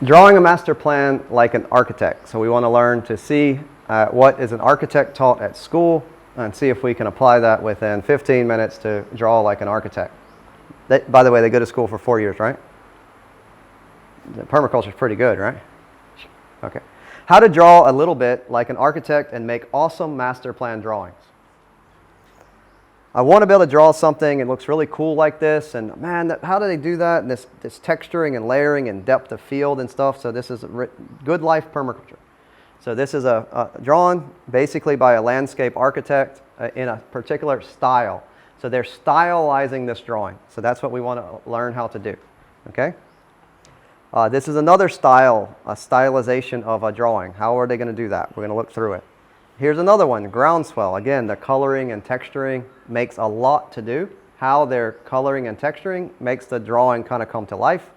Drawing a master plan like an architect. So we want to learn to see what is an architect taught at school and see if we can apply that within 15 minutes to draw like an architect. By the way, they go to school for 4 years, right? Permaculture is pretty good, right? Okay. How to draw a little bit like an architect and make awesome master plan drawings. I want to be able to draw something and looks really cool like this, and man, how do they do that? And this texturing and layering and depth of field and stuff. So this is good life permaculture. So this is drawn basically by a landscape architect in a particular style. So they're stylizing this drawing. So that's what we want to learn how to do. Okay. This is another style, a stylization of a drawing. How are they going to do that? We're going to look through it. Here's another one, groundswell. Again, the coloring and texturing makes a lot to do. How they're coloring and texturing makes the drawing kind of come to life.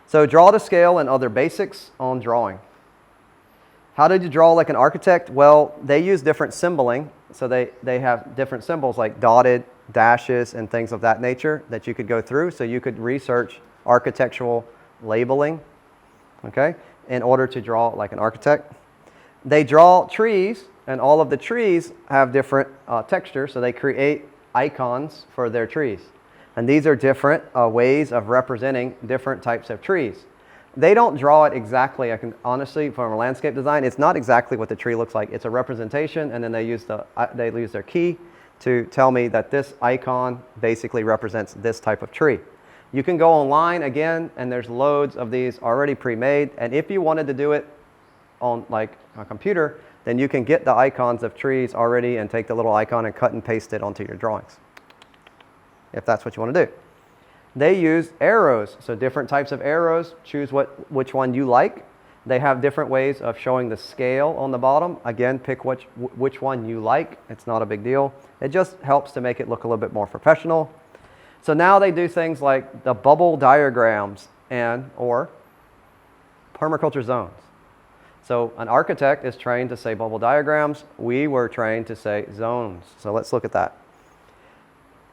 So draw to scale and other basics on drawing. How did you draw like an architect? Well, they use different symboling. So they have different symbols like dotted, dashes, and things of that nature that you could go through. So you could research architectural labeling, okay, in order to draw like an architect. They draw trees, and all of the trees have different textures, so they create icons for their trees. And these are different ways of representing different types of trees. They don't draw it exactly. I can honestly, from a landscape design, it's not exactly what the tree looks like. It's a representation, and then they use their key to tell me that this icon basically represents this type of tree. You can go online again, and there's loads of these already pre-made. And if you wanted to do it on like a computer, then you can get the icons of trees already and take the little icon and cut and paste it onto your drawings, if that's what you want to do. They use arrows, so different types of arrows. Choose which one you like. They have different ways of showing the scale on the bottom. Again, pick which one you like. It's not a big deal. It just helps to make it look a little bit more professional. So now they do things like the bubble diagrams or permaculture zones. So an architect is trained to say bubble diagrams. We were trained to say zones. So let's look at that.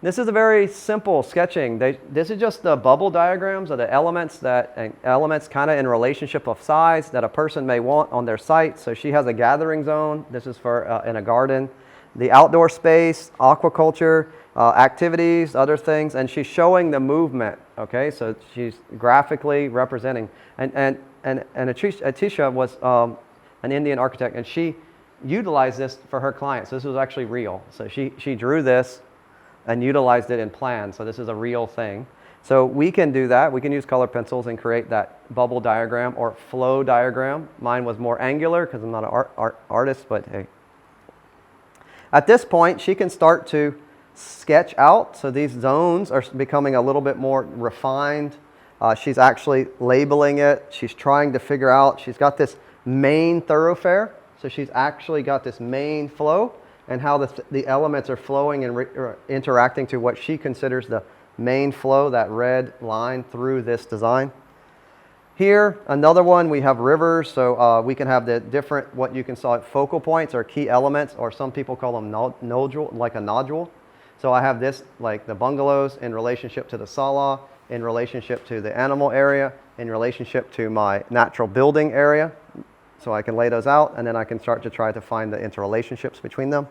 This is a very simple sketching. This is just the bubble diagrams of the elements kind of in relationship of size that a person may want on their site. So she has a gathering zone. This is for in a garden. The outdoor space, aquaculture, activities, other things, and she's showing the movement. Okay, so she's graphically representing. And Atisha was an Indian architect, and she utilized this for her clients. This was actually real. So she drew this and utilized it in plans. So this is a real thing. So we can do that. We can use color pencils and create that bubble diagram or flow diagram. Mine was more angular because I'm not an artist, but hey. At this point, she can start to sketch out. So these zones are becoming a little bit more refined. She's actually labeling it. She's trying to figure out, she's got this main thoroughfare. So she's actually got this main flow and how the elements are flowing and interacting to what she considers the main flow, that red line through this design. Here, another one, we have rivers. So we can have the different, what you can call focal points or key elements, or some people call them nodule, like a nodule. So I have this, like the bungalows in relationship to the sala, in relationship to the animal area, in relationship to my natural building area. So I can lay those out, and then I can start to try to find the interrelationships between them.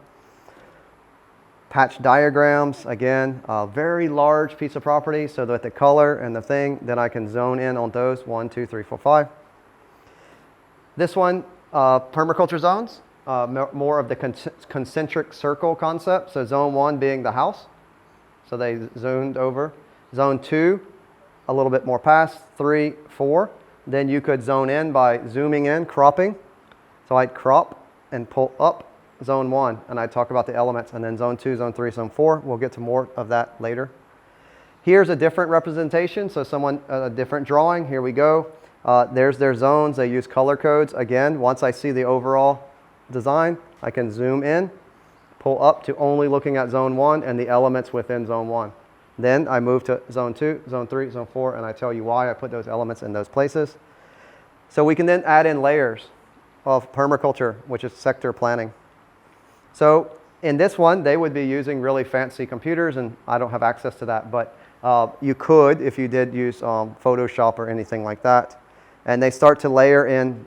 Patch diagrams, again, a very large piece of property, so that the color and the thing, then I can zone in on those, 1, 2, 3, 4, 5. This one, permaculture zones, more of the concentric circle concept. So zone 1 being the house. So they zoomed over. Zone 2, a little bit more past, 3, 4. Then you could zone in by zooming in, cropping. So I'd crop and pull up zone 1, and I'd talk about the elements, and then zone 2, zone 3, zone 4. We'll get to more of that later. Here's a different representation, so a different drawing. Here we go. There's their zones. They use color codes. Again, once I see the overall design, I can zoom in, pull up to only looking at zone 1 and the elements within zone 1. Then I move to zone 2, zone 3, zone 4, and I tell you why I put those elements in those places. So we can then add in layers of permaculture, which is sector planning. So in this one, they would be using really fancy computers, and I don't have access to that, but you could if you did use Photoshop or anything like that. and they start to layer in.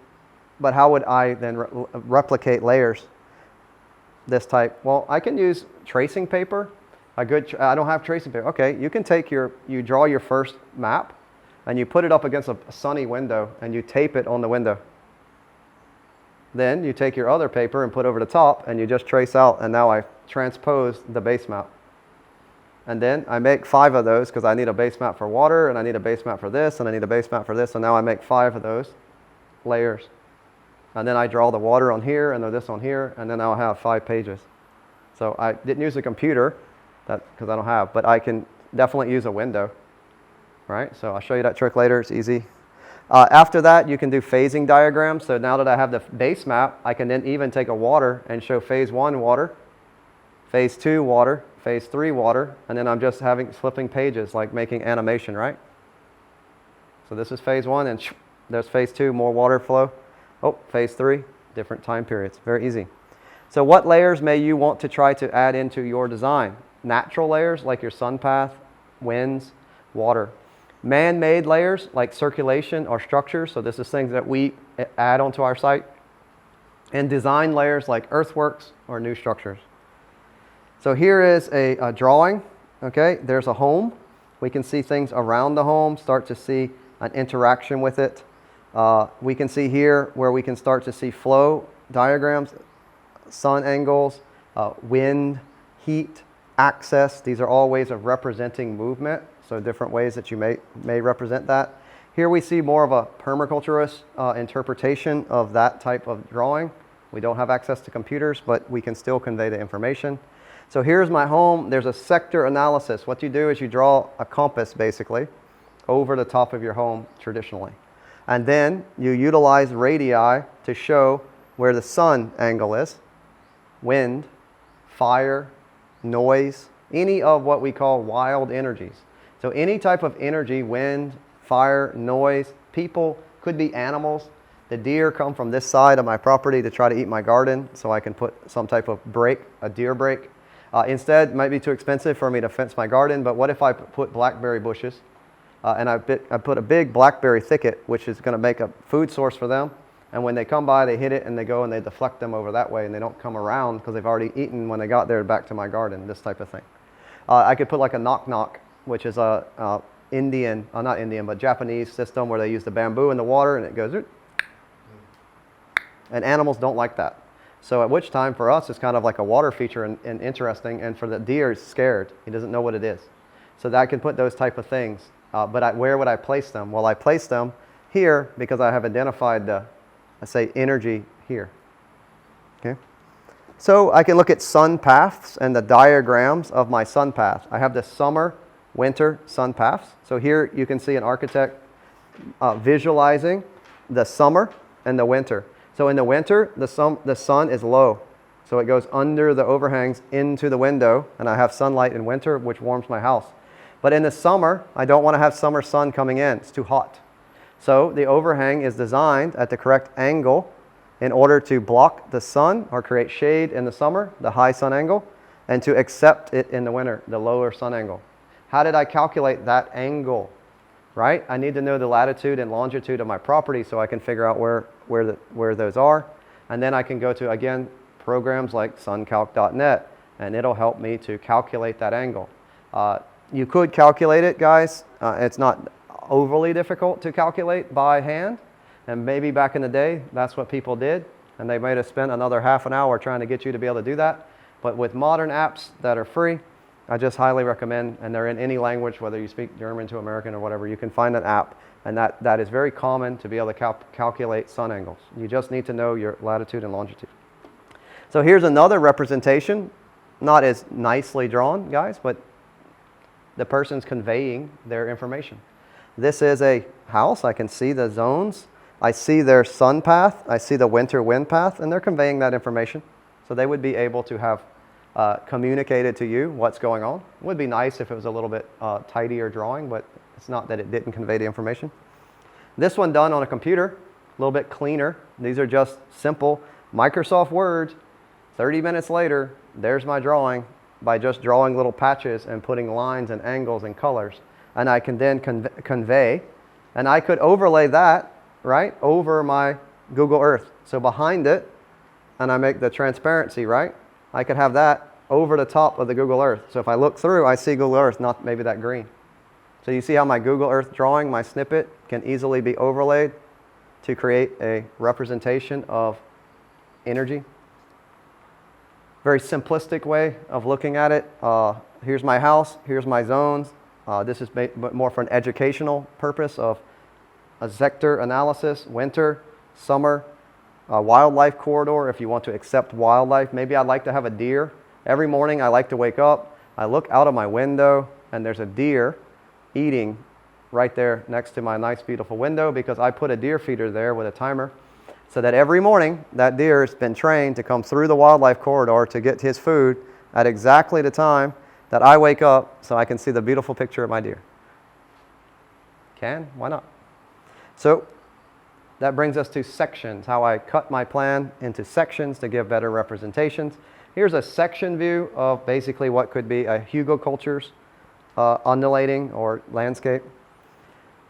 But how would I then replicate layers this type? Well, I can use tracing paper. I don't have tracing paper. Okay, you can take you draw your first map and you put it up against a sunny window and you tape it on the window. Then you take your other paper and put over the top and you just trace out, and now I transpose the base map. And then I make 5 of those because I need a base map for water, and I need a base map for this, and I need a base map for this, and now I make 5 of those layers. And then I draw the water on here and this on here, and then I'll have 5 pages. So I didn't use a computer because I don't have, but I can definitely use a window, right? So I'll show you that trick later. It's easy. After that, you can do phasing diagrams. So now that I have the base map, I can then even take a water and show phase 1 water, phase 2 water, phase 3 water, and then I'm just flipping pages, like making animation, right? So this is phase 1, and there's phase 2, more water flow. Oh, phase 3, different time periods. Very easy. So what layers may you want to try to add into your design? Natural layers like your sun path, winds, water. Man-made layers like circulation or structures. So this is things that we add onto our site. And design layers like earthworks or new structures. So here is a drawing. Okay, there's a home. We can see things around the home, start to see an interaction with it. We can see here where we can start to see flow diagrams, sun angles, wind, heat, access. These are all ways of representing movement. So different ways that you may represent that. Here we see more of a permaculturist interpretation of that type of drawing. We don't have access to computers, but we can still convey the information. So here's my home. There's a sector analysis. What you do is you draw a compass, basically, over the top of your home traditionally. And then you utilize radii to show where the sun angle is, wind, fire, noise, any of what we call wild energies. So any type of energy, wind, fire, noise, people, could be animals. The deer come from this side of my property to try to eat my garden, so I can put some type of break, a deer break. Instead, it might be too expensive for me to fence my garden, but what if I put blackberry bushes and I put a big blackberry thicket, which is going to make a food source for them. And when they come by, they hit it and they go and they deflect them over that way, and they don't come around because they've already eaten when they got there back to my garden, this type of thing. I could put like a knock-knock, which is a not Indian, but Japanese system where they use the bamboo in the water and it goes, and animals don't like that. So at which time for us it's kind of like a water feature and interesting, and for the deer it's scared. He doesn't know what it is. So that I can put those type of things. But where would I place them? Well, I place them here because I have identified the, let's say, energy here. Okay. So I can look at sun paths and the diagrams of my sun path. I have the summer, winter sun paths. So here you can see an architect visualizing the summer and the winter. So in the winter, the sun is low. So it goes under the overhangs into the window, and I have sunlight in winter, which warms my house. But in the summer, I don't want to have summer sun coming in. It's too hot. So the overhang is designed at the correct angle in order to block the sun or create shade in the summer, the high sun angle, and to accept it in the winter, the lower sun angle. How did I calculate that angle? Right? I need to know the latitude and longitude of my property so I can figure out where those are. And then I can go to, again, programs like suncalc.net, and it'll help me to calculate that angle. You could calculate it, guys. It's not overly difficult to calculate by hand. And maybe back in the day, that's what people did. And they might have spent another half an hour trying to get you to be able to do that. But with modern apps that are free, I just highly recommend, and they're in any language, whether you speak German to American or whatever, you can find an app. And that is very common to be able to calculate sun angles. You just need to know your latitude and longitude. So here's another representation, not as nicely drawn, guys, but the person's conveying their information. This is a house. I can see the zones. I see their sun path. I see the winter wind path, and they're conveying that information. So they would be able to have communicated to you what's going on. It would be nice if it was a little bit tidier drawing, but it's not that it didn't convey the information. This one done on a computer, a little bit cleaner. These are just simple Microsoft Word. 30 minutes later, there's my drawing by just drawing little patches and putting lines and angles and colors. And I can then convey, and I could overlay that right, over my Google Earth. So behind it, and I make the transparency, right, I could have that over the top of the Google Earth. So if I look through, I see Google Earth, not maybe that green. So you see how my Google Earth drawing, my snippet, can easily be overlaid to create a representation of energy. Very simplistic way of looking at it. Here's my house, here's my zones. This is more for an educational purpose of a sector analysis, winter, summer, wildlife corridor if you want to accept wildlife. Maybe I'd like to have a deer. Every morning I like to wake up, I look out of my window, and there's a deer eating right there next to my nice beautiful window because I put a deer feeder there with a timer so that every morning that deer has been trained to come through the wildlife corridor to get his food at exactly the time that I wake up so I can see the beautiful picture of my deer. Why not? So that brings us to sections, how I cut my plan into sections to give better representations. Here's a section view of basically what could be a hugelkultur's undulating or landscape.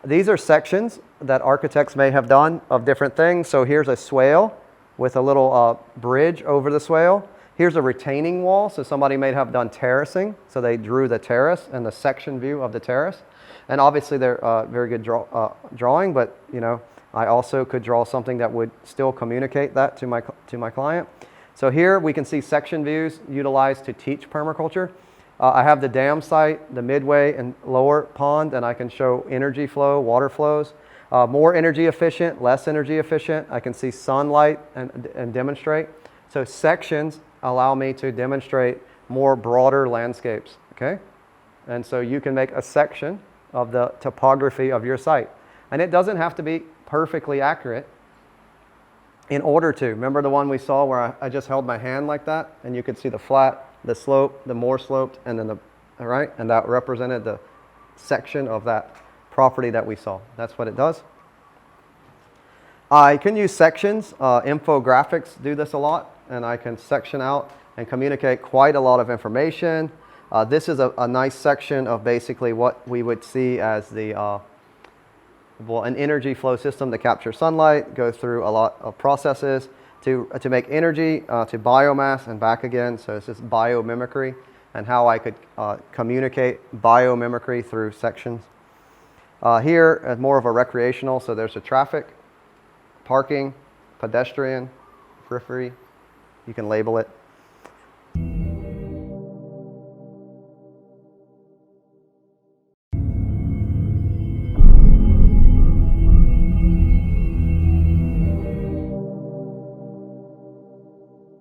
These are sections that architects may have done of different things. So here's a swale with a little bridge over the swale. Here's a retaining wall. So somebody may have done terracing. So they drew the terrace and the section view of the terrace. And obviously they're very good drawing, but you know, I also could draw something that would still communicate that to my client. So here we can see section views utilized to teach permaculture. I have the dam site, the midway and lower pond, and I can show energy flow, water flows. More energy efficient, less energy efficient. I can see sunlight and demonstrate. So sections allow me to demonstrate more broader landscapes, okay? And so you can make a section of the topography of your site. And it doesn't have to be perfectly accurate in order to. Remember the one we saw where I just held my hand like that and you could see the flat, the slope, the more sloped, and then the, all right? And that represented the section of that property that we saw. That's what it does. I can use sections. Infographics do this a lot, and I can section out and communicate quite a lot of information. This is a nice section of basically what we would see as the an energy flow system to capture sunlight, go through a lot of processes to make energy to biomass and back again. So this is biomimicry and how I could communicate biomimicry through sections. Here is more of a recreational, so there's a traffic, parking, pedestrian, periphery, you can label it.